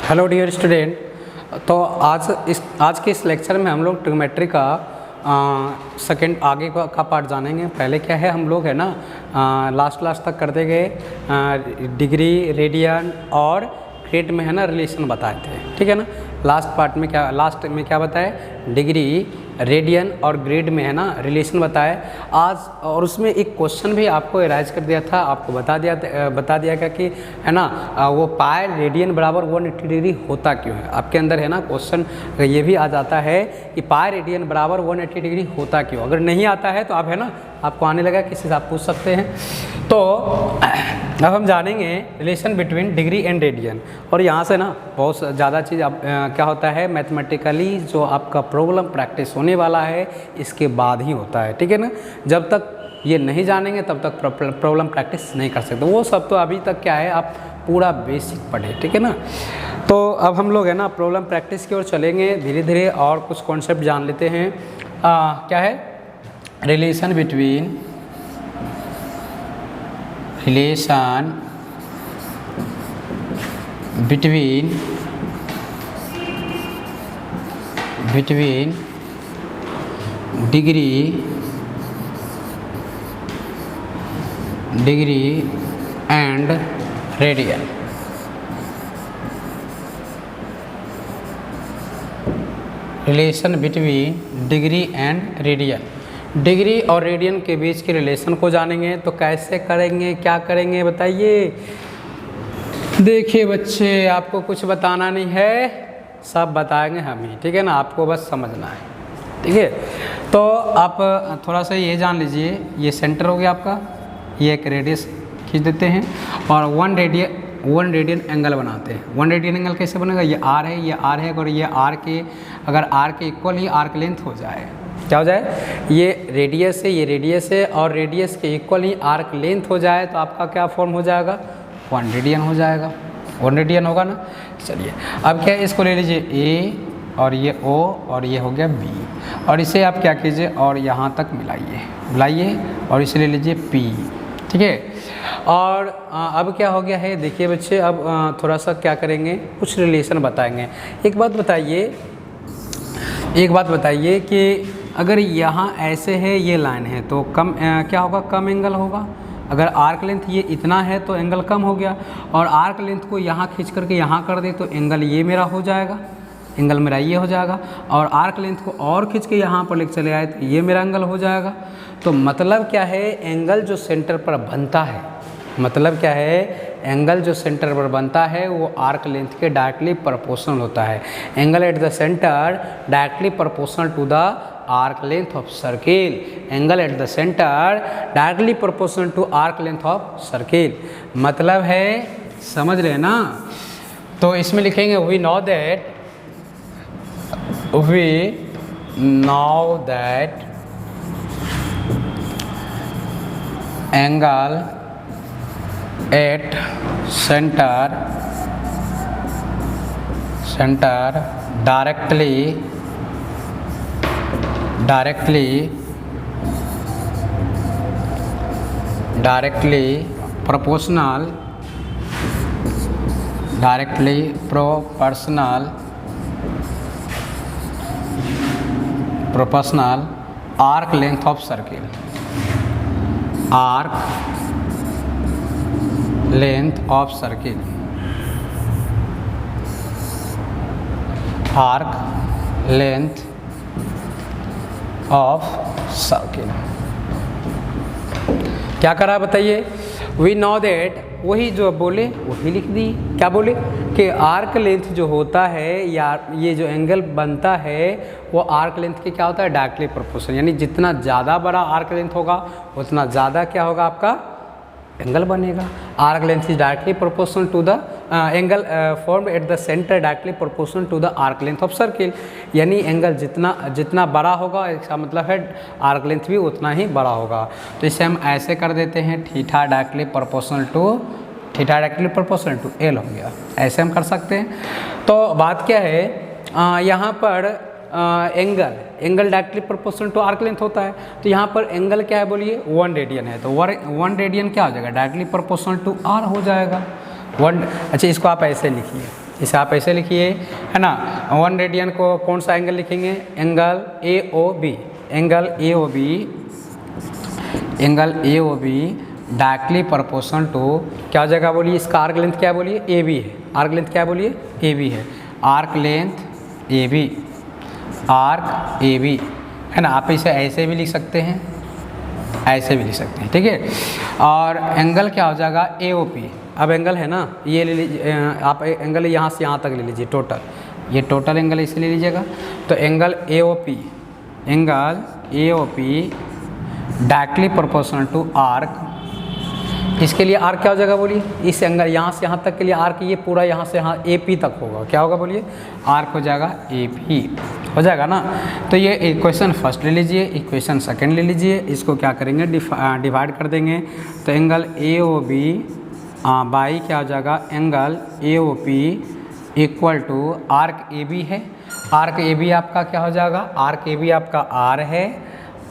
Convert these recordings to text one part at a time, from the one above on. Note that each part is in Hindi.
Hello dear student. तो आज के इस लेक्चर में हम लोग ट्रिग्नोमेट्री का सेकंड आगे का पार्ट जानेंगे। पहले क्या है, हम लोग है ना लास्ट तक करते गए डिग्री, रेडियन और ग्रेड में है ना रिलेशन बताए थे, ठीक है ना। लास्ट में क्या बताए, डिग्री, रेडियन और ग्रेड में है ना रिलेशन बताए आज। और उसमें एक क्वेश्चन भी आपको एराइज कर दिया था, आपको बता दिया गया कि है ना वो पाई रेडियन बराबर 180 डिग्री होता क्यों है। आपके अंदर है ना क्वेश्चन ये भी आ जाता है कि पाई रेडियन बराबर 180 डिग्री होता क्यों। अगर नहीं आता है तो आप है ना आपको आने लगा किसी से आप पूछ सकते हैं। तो अब हम जानेंगे relation between degree and radian. और यहाँ से ना बहुत ज़्यादा चीज़ क्या होता है, मैथमेटिकली जो आपका प्रॉब्लम प्रैक्टिस होने वाला है इसके बाद ही होता है, ठीक है ना। जब तक ये नहीं जानेंगे तब तक प्रॉब्लम प्रैक्टिस नहीं कर सकते। वो सब तो अभी तक क्या है आप पूरा बेसिक पढ़े, ठीक है ना। तो अब हम लोग है ना प्रॉब्लम प्रैक्टिस की ओर चलेंगे धीरे धीरे और कुछ कॉन्सेप्ट जान लेते हैं। क्या है, relation between degree and radian. Relation between degree and radian. Degree और रेडियन के बीच के रिलेशन को जानेंगे। तो कैसे करेंगे, क्या करेंगे बताइए। देखिए बच्चे, आपको कुछ बताना नहीं है, सब बताएंगे हम ही, ठीक है ना। आपको बस समझना है, ठीक है। तो आप थोड़ा सा ये जान लीजिए, ये सेंटर हो गया आपका, ये एक रेडियस खींच देते हैं और वन रेडियन एंगल बनाते हैं। वन रेडियन एंगल कैसे बनेगा, ये आर है, ये आर है, और ये आर के अगर आर के इक्वल ही आर्क लेंथ हो जाए, क्या हो जाए, ये रेडियस है, ये रेडियस है और रेडियस के इक्वल ही आर्क लेंथ हो जाए तो आपका क्या फॉर्म हो जाएगा, 1 रेडियन हो जाएगा। 1 रेडियन होगा ना। चलिए अब क्या है, इसको ले लीजिए ए और ये ओ और ये हो गया बी, और इसे आप क्या कीजिए और यहाँ तक मिलाइए और इसे ले लीजिए पी, ठीक है। और अब क्या हो गया है, देखिए बच्चे, अब थोड़ा सा क्या करेंगे, कुछ रिलेशन बताएंगे। एक बात बताइए कि अगर यहाँ ऐसे है, ये लाइन है तो क्या होगा, कम एंगल होगा। अगर आर्क लेंथ ये इतना है तो एंगल कम हो गया, और आर्क लेंथ को यहाँ खींच करके यहाँ कर दे तो एंगल ये मेरा हो जाएगा, एंगल मेरा ये हो जाएगा। और आर्क लेंथ को और खींच के यहाँ पर लेकर चले आए तो ये मेरा एंगल हो जाएगा। तो मतलब क्या है, एंगल जो सेंटर पर बनता है, मतलब क्या है, एंगल जो सेंटर पर बनता है वो आर्क लेंथ के डायरेक्टली प्रोपोर्शनल होता है। Angle at the centre directly proportional to the arc length of circle. Angle at the centre directly proportional to arc length of circle. मतलब है, समझ रहे ना। तो इसमें लिखेंगे we know that angle at centre directly proportional arc length of circle, arc length of circle, arc length of circle। क्या करा बताइए, वी नो दैट, वही जो बोले वही लिख दी। क्या बोले कि आर्क लेंथ जो होता है या ये जो एंगल बनता है वो आर्क लेंथ के क्या होता है, डायरेक्टली प्रोपोर्शनल। यानी जितना ज़्यादा बड़ा आर्क लेंथ होगा उतना ज़्यादा क्या होगा, आपका एंगल बनेगा। Arc length is directly proportional to the angle form at the centre directly proportional to the arc length of circle. यानी एंगल जितना बड़ा होगा इसका मतलब है आर्क लेंथ भी उतना ही बड़ा होगा। तो इसे हम ऐसे कर देते हैं, theta directly proportional to L हो गया, ऐसे हम कर सकते हैं। तो बात क्या है, यहाँ पर angle directly proportional to arc length होता है। तो यहाँ पर एंगल क्या है बोलिए, 1 रेडियन है, तो 1 रेडियन क्या हो जाएगा, डायरेक्टली प्रोपोर्शनल टू आर हो जाएगा। अच्छा, इसको आप ऐसे लिखिए, इसे आप ऐसे लिखिए, है ना। 1 रेडियन को कौन सा एंगल लिखेंगे, angle A O B, angle A O B, angle A O B directly proportional to क्या हो जाएगा बोलिए, इसका आर्क लेंथ क्या बोलिए, ए बी है। आर्क लेंथ क्या बोलिए, ए बी है। Arc length A B, arc A B, है ना। आप इसे ऐसे भी लिख सकते हैं, ऐसे भी लिख सकते हैं, ठीक है। और एंगल क्या हो जाएगा, ए ओ पी। अब एंगल है ना, ये ले लीजिए आप, एंगल यहाँ से यहाँ तक ले लीजिए टोटल, ये टोटल एंगल इसे ले लीजिएगा। तो angle A O P, angle A O P directly proportional to arc, इसके लिए आर्क क्या हो जाएगा बोलिए, इस एंगल यहाँ से यहाँ तक के लिए आर्क ये पूरा यहाँ से यहाँ ए पी तक होगा, क्या होगा बोलिए, आर्क हो जाएगा ए पी, हो जाएगा ना। तो ये इक्वेशन फर्स्ट ले लीजिए, इक्वेशन सेकंड ले लीजिए, इसको क्या करेंगे, डिवाइड कर देंगे। तो angle A O B by क्या हो जाएगा, angle A O P equal to arc A B है। आर्क ए बी आपका क्या हो जाएगा, आर्क ए बी आपका आर है,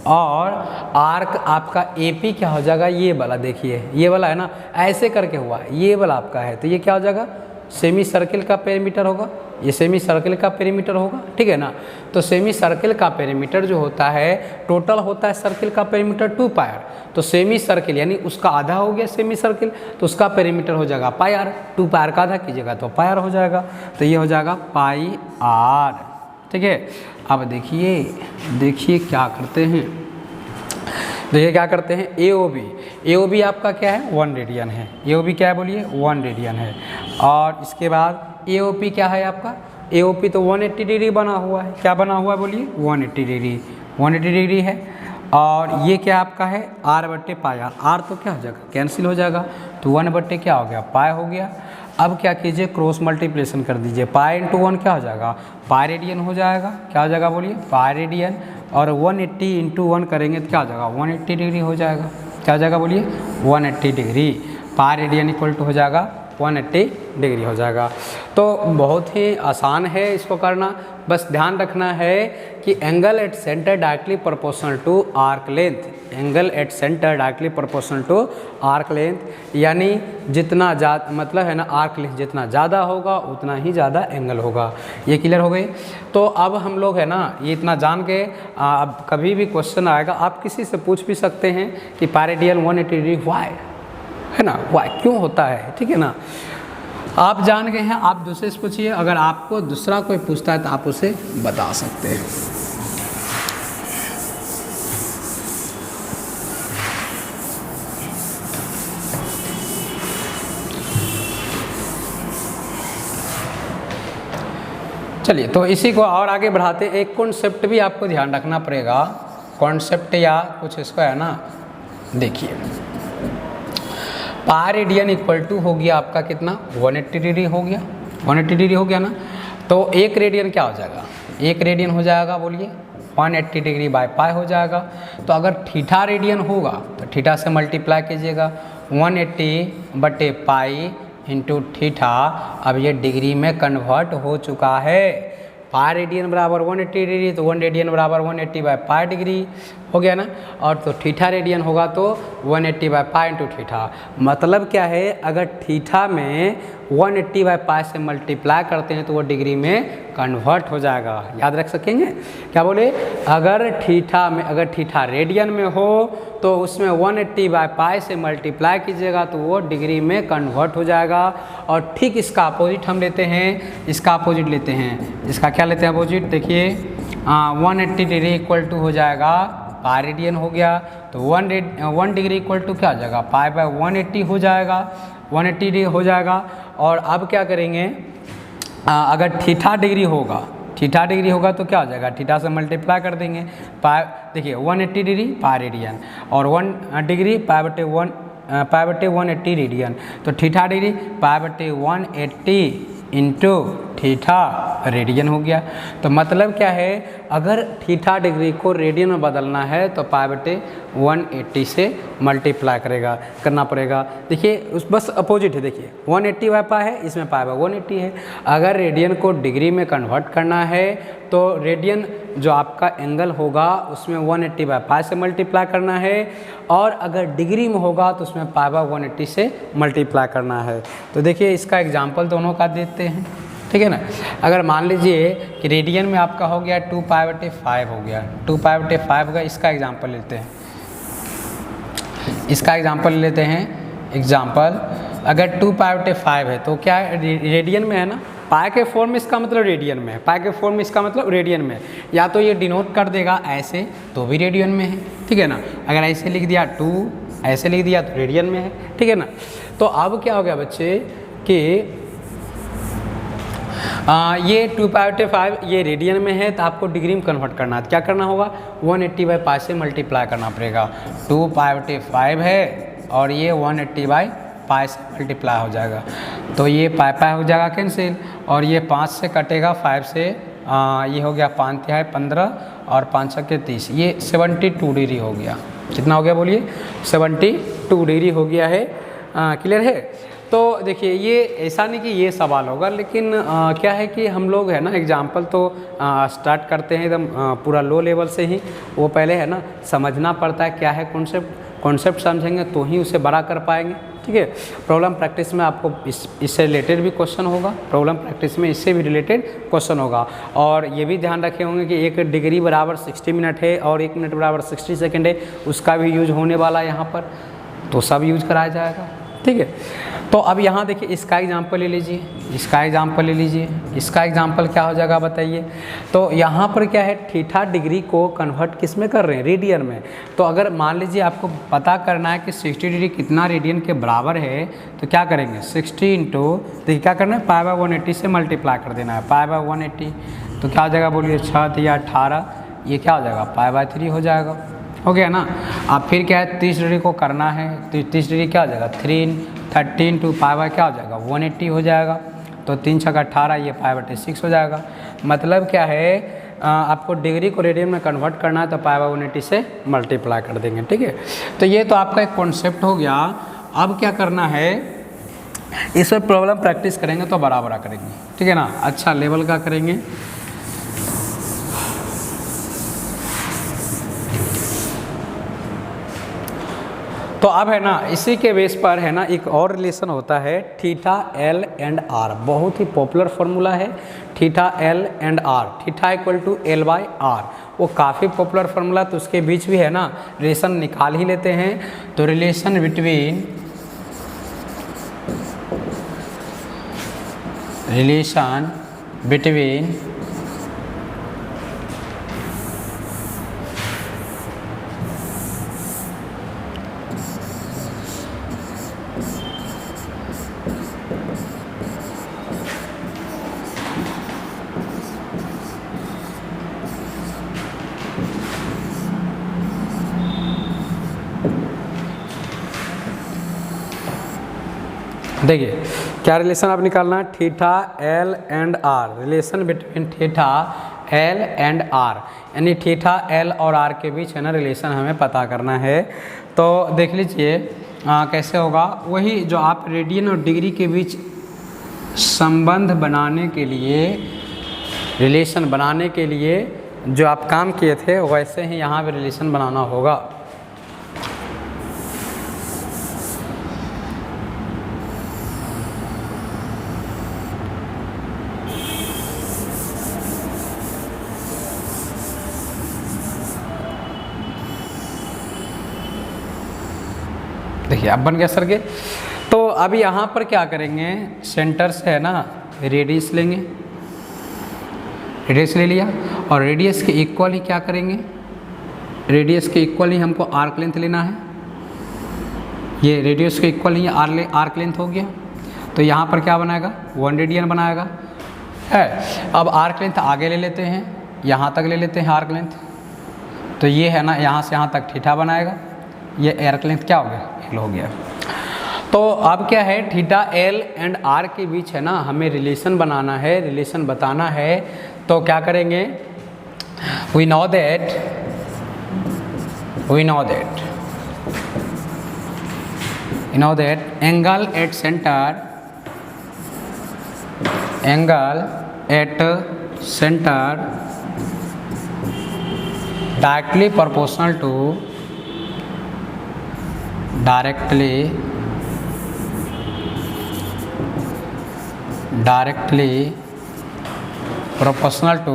और आर्क आपका ए पी क्या हो जाएगा, ये वाला देखिए, ये वाला है ना, ऐसे करके हुआ है, ये वाला आपका है, तो ये क्या हो जाएगा, सेमी सर्किल का पेरीमीटर होगा, ये सेमी सर्किल का पेरीमीटर होगा, ठीक है ना। तो सेमी सर्किल का पेरीमीटर जो होता है, टोटल होता है सर्किल का पेरीमीटर 2 पाई आर, तो सेमी सर्किल यानी उसका आधा हो गया सेमी सर्किल, तो उसका पेरीमीटर हो जाएगा पाई आर, 2 पाई आर का आधा कीजिएगा तो पाई आर हो जाएगा, तो ये हो जाएगा पाई आर, ठीक है। अब देखिए क्या करते हैं, देखिए क्या करते हैं, ए ओ बी आपका क्या है, 1 रेडियन है, ए ओ बी क्या है बोलिए, 1 रेडियन है। और इसके बाद ए ओ पी क्या है आपका, ए ओ पी तो 180 डिग्री बना हुआ है, क्या बना हुआ है बोलिए, 180 डिग्री, 180 डिग्री है। और ये क्या आपका है, आर बट्टे पाई आर, आर तो क्या हो जाएगा, कैंसिल हो जाएगा, तो 1 बट्टे क्या हो गया, पाई हो गया। अब क्या कीजिए, क्रॉस मल्टीप्लिकेशन कर दीजिए, पाई इंटू 1 क्या हो जाएगा, पाई रेडियन हो जाएगा, क्या हो जाएगा बोलिए, पाई रेडियन। और 180 इंटू 1 करेंगे तो क्या हो जाएगा, 180 डिग्री हो जाएगा, क्या हो जाएगा बोलिए, 180 degree, pi radian equal to हो जाएगा 180 डिग्री हो जाएगा। तो बहुत ही आसान है इसको करना, बस ध्यान रखना है कि angle at centre directly proportional to arc length, angle at centre directly proportional to arc length, यानी जितना ज़्यादा मतलब है ना, आर्क लेंथ जितना ज़्यादा होगा उतना ही ज़्यादा एंगल होगा। ये क्लियर हो गई। तो अब हम लोग है ना, ये इतना जान के अब कभी भी क्वेश्चन आएगा आप किसी से पूछ भी सकते हैं कि पाइरेडियन 180 डिग्री वाई, है ना, वाई क्यों होता है, ठीक है ना। आप जान गए हैं, आप दूसरे से पूछिए, अगर आपको दूसरा कोई पूछता है तो आप उसे बता सकते हैं। चलिए, तो इसी को और आगे बढ़ाते, एक कॉन्सेप्ट भी आपको ध्यान रखना पड़ेगा, कॉन्सेप्ट या कुछ इसको है ना, देखिए पाई रेडियन इक्वल टू हो गया आपका कितना, 180 डिग्री हो गया, 180 डिग्री हो गया ना। तो 1 रेडियन क्या हो जाएगा, 1 रेडियन हो जाएगा बोलिए 180 डिग्री बाय पाई हो जाएगा। तो अगर थीटा रेडियन होगा तो थीटा से मल्टीप्लाई कीजिएगा, 180 बटे पाई इंटू थीटा। अब ये डिग्री में कन्वर्ट हो चुका है, पाई रेडियन बराबर 180 डिग्री, तो 1 रेडियन बराबर 180 बाई पाई डिग्री हो गया ना। और तो थीटा रेडियन होगा तो 180 बाई पाई इंटू थीटा। मतलब क्या है, अगर थीटा में 180 बाई पाई से मल्टीप्लाई करते हैं तो वो डिग्री में कन्वर्ट हो जाएगा। याद रख सकेंगे, क्या बोले, अगर थीटा में, अगर थीटा रेडियन में हो तो उसमें 180 बाई पाई से मल्टीप्लाई कीजिएगा तो वो डिग्री में कन्वर्ट हो जाएगा। और ठीक इसका अपोजिट हम लेते हैं, इसका अपोजिट लेते हैं, इसका क्या लेते हैं अपोजिट, देखिए 180 डिग्री इक्वल टू हो जाएगा पाई रेडियन हो गया, तो 1 डिग्री इक्वल टू क्या हो जाएगा, पाई बाय 180 हो जाएगा, 180 डिग्री हो जाएगा। और अब क्या करेंगे, अगर थीटा डिग्री होगा, थीटा डिग्री होगा तो क्या हो जाएगा, थीटा से मल्टीप्लाई कर देंगे, पाई देखिए 180 डिग्री पाई रेडियन और 1 डिग्री पाई बटे 180 रेडियन, तो थीटा डिग्री पाई बटे 180 इंटू थीटा रेडियन हो गया। तो मतलब क्या है, अगर थीटा डिग्री को रेडियन में बदलना है तो पाई बटे 180 से मल्टीप्लाई करना पड़ेगा। देखिए उस बस अपोजिट है, देखिए 180 बाई पाई है, इसमें पाई बाई 180 है। अगर रेडियन को डिग्री में कन्वर्ट करना है तो रेडियन जो आपका एंगल होगा उसमें 180 बाई पाई से मल्टीप्लाई करना है, और अगर डिग्री में होगा तो उसमें पाई बाई 180 से मल्टीप्लाई करना है। तो देखिए इसका एग्जाम्पल दोनों का देते हैं। ठीक है ना। अगर मान लीजिए कि रेडियन में आपका हो गया 2π/5 हो गया, 2π/5 का इसका एग्जाम्पल लेते हैं, इसका एग्जाम्पल लेते हैं। एग्जाम्पल अगर 2π/5 है तो क्या है, रेडियन में है ना, पाई के फॉर्म में इसका मतलब रेडियन में है, पाई के फॉर्म में इसका मतलब रेडियन में है। या तो ये डिनोट कर देगा ऐसे तो भी रेडियन में है, ठीक है ना। अगर ऐसे लिख दिया 2, ऐसे लिख दिया तो रेडियन में है, ठीक है ना। तो अब क्या हो गया बच्चे कि ये 2π/5 ये रेडियन में है तो आपको डिग्री में कन्वर्ट करना है। क्या करना होगा, 180/π से मल्टीप्लाई करना पड़ेगा। 2π/5 है और ये 180/π से मल्टीप्लाई हो जाएगा, तो ये पाई हो जाएगा कैंसिल, और ये 5 से कटेगा 5 से, ये हो गया 5×3 15 और 5×6 30, ये 72 डिग्री हो गया। कितना हो गया बोलिए, 72 डिग्री हो गया है। क्लियर है। तो देखिए ये ऐसा नहीं कि ये सवाल होगा, लेकिन क्या है कि हम लोग है ना एग्जाम्पल तो स्टार्ट करते हैं एकदम पूरा लो लेवल से ही, वो पहले है ना समझना पड़ता है क्या है कॉन्सेप्ट समझेंगे तो ही उसे बड़ा कर पाएंगे, ठीक है। प्रॉब्लम प्रैक्टिस में आपको इससे रिलेटेड भी क्वेश्चन होगा, प्रॉब्लम प्रैक्टिस में इससे भी रिलेटेड क्वेश्चन होगा। और ये भी ध्यान रखे होंगे कि 1 डिग्री बराबर 60 मिनट है और 1 मिनट बराबर 60 सेकेंड है, उसका भी यूज होने वाला है यहाँ पर, तो सब यूज कराया जाएगा, ठीक है। तो अब यहाँ देखिए इसका एग्जाम्पल ले लीजिए, इसका एग्जाम्पल ले लीजिए, इसका एग्जाम्पल क्या हो जाएगा बताइए। तो यहाँ पर क्या है, थीटा डिग्री को कन्वर्ट किस में कर रहे हैं, रेडियन में। तो अगर मान लीजिए आपको पता करना है कि 60 डिग्री कितना रेडियन के बराबर है, तो क्या करेंगे 60 इंटू, देखिए क्या करना है, π/180 से मल्टीप्लाई कर देना है, π/180 तो क्या हो जाएगा बोलिए 6 या 18, ये क्या हो जाएगा π/3 हो जाएगा, हो गया ना। अब फिर क्या है 30 डिग्री को करना है, तो 30 डिग्री क्या हो जाएगा 13 टू π/, क्या हो जाएगा 180 हो जाएगा, तो 3×6 18, ये π/6 हो जाएगा। मतलब क्या है, आपको डिग्री को रेडियन में कन्वर्ट करना है तो π/180 से मल्टीप्लाई कर देंगे, ठीक है। तो ये तो आपका एक कॉन्सेप्ट हो गया। अब क्या करना है, इस पर प्रॉब्लम प्रैक्टिस करेंगे तो बराबर करेंगे, ठीक है ना, अच्छा लेवल का करेंगे। तो अब है ना इसी के बेस पर है ना एक और रिलेशन होता है थीटा एल एंड आर, बहुत ही पॉपुलर फार्मूला है theta L and R, theta equal to L/R, वो काफ़ी पॉपुलर फार्मूला, तो उसके बीच भी है ना रिलेशन निकाल ही लेते हैं। तो रिलेशन बिटवीन देखिए क्या रिलेशन आप निकालना है, theta L and R, relation between theta L and R, यानी थीटा एल और आर के बीच है ना रिलेशन हमें पता करना है। तो देख लीजिए कैसे होगा, वही जो आप रेडियन और डिग्री के बीच संबंध बनाने के लिए, रिलेशन बनाने के लिए जो आप काम किए थे वैसे ही यहाँ भी रिलेशन बनाना होगा। देखिए अब बन गया सर के। तो अब यहाँ पर क्या करेंगे, सेंटर से है ना रेडियस लेंगे, रेडियस ले लिया और रेडियस के इक्वल ही क्या करेंगे, रेडियस के इक्वल ही हमको आर्क लेंथ लेना है। ये रेडियस के इक्वल ही आर्क लेंथ हो गया, तो यहाँ पर क्या बनाएगा 1 रेडियन बनाएगा है। अब आर्क लेंथ आगे ले लेते हैं, यहाँ तक ले लेते हैं आर्क लेंथ, तो ये है ना यहाँ से यहाँ तक थीटा बनाएगा, ये आर्क लेंथ क्या हो गया एल हो गया। तो अब क्या है, थीटा एल एंड आर के बीच है ना हमें रिलेशन बनाना है, रिलेशन बताना है। तो क्या करेंगे, we know that angle at centre directly proportional to proportional to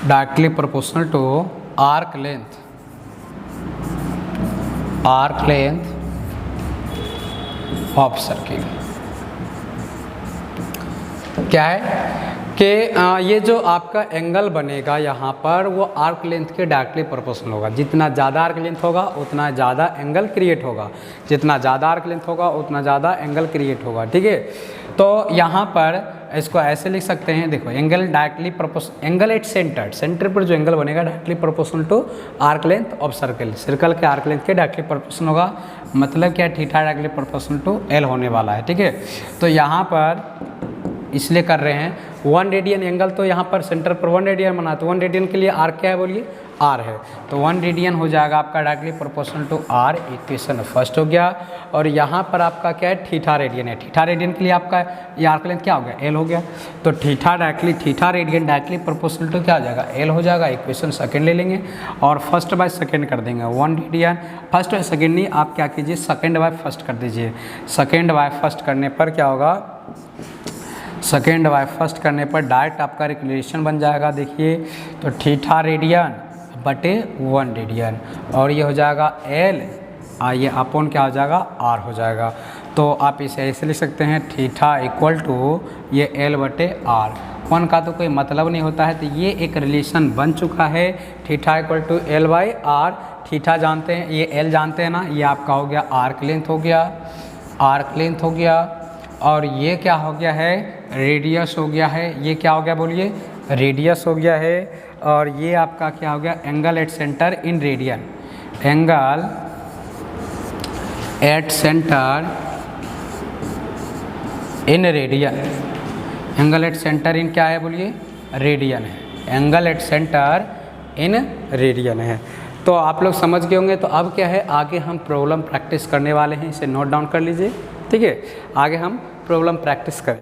directly proportional to arc length of circle. क्या है कि ये जो आपका एंगल बनेगा यहाँ पर वो आर्क लेंथ के डायरेक्टली प्रोपोर्शनल होगा। जितना ज़्यादा आर्क लेंथ होगा उतना ज़्यादा एंगल क्रिएट होगा, जितना ज़्यादा आर्क लेंथ होगा उतना ज़्यादा एंगल क्रिएट होगा। ठीक है, तो यहाँ पर इसको ऐसे लिख सकते हैं, देखो angle directly proportional, angle at centre पर जो एंगल बनेगा directly proportional to arc length of circle के आर्क लेंथ के डायरेक्टली प्रोपोर्शनल होगा। मतलब क्या, theta directly proportional to L होने वाला है। ठीक है, तो यहाँ पर इसलिए कर रहे हैं 1 रेडियन एंगल, तो यहाँ पर सेंटर पर 1 रेडियन बना, तो 1 रेडियन के लिए आर क्या है बोलिए, आर है, तो 1 रेडियन हो जाएगा आपका directly proportional to R, equation first हो गया। और यहाँ पर आपका क्या है, थीटा रेडियन है, थीटा रेडियन के लिए आपका ये आर्क लेंथ क्या हो गया, एल हो गया, तो theta radian directly proportional to क्या हो जाएगा, एल हो जाएगा। इक्वेशन सेकंड ले लेंगे और फर्स्ट बाय सेकंड कर देंगे, 1 रेडियन, फर्स्ट बाय सेकंड नहीं, आप क्या कीजिए सेकंड बाय फर्स्ट कर दीजिए। सेकंड बाय फर्स्ट करने पर क्या होगा, सेकेंड बाय फर्स्ट करने पर डायरेक्ट आपका रिलेशन बन जाएगा। देखिए तो थीटा रेडियन बटे 1 रेडियन और ये हो जाएगा एल, ये अपॉन क्या हो जाएगा, आर हो जाएगा। तो आप इसे ऐसे लिख सकते हैं, थीटा इक्वल टू ये एल बटे आर। 1 का तो कोई मतलब नहीं होता है, तो ये एक रिलेशन बन चुका है, theta equal to L by R. Theta जानते हैं, ये एल जानते हैं ना, ये आपका हो गया आर्क लेंथ हो गया, आर्क लेंथ हो गया, और ये क्या हो गया है, रेडियस हो गया है। ये क्या हो गया बोलिए, रेडियस हो गया है। और ये आपका क्या हो गया, angle at centre in radian, angle at centre in radian, angle at centre in क्या है बोलिए, रेडियन है, angle at centre in radian है। तो आप लोग समझ गए होंगे। तो अब क्या है, आगे हम प्रॉब्लम प्रैक्टिस करने वाले हैं, इसे नोट डाउन कर लीजिए। ठीक है, आगे हम प्रॉब्लम प्रैक्टिस करें।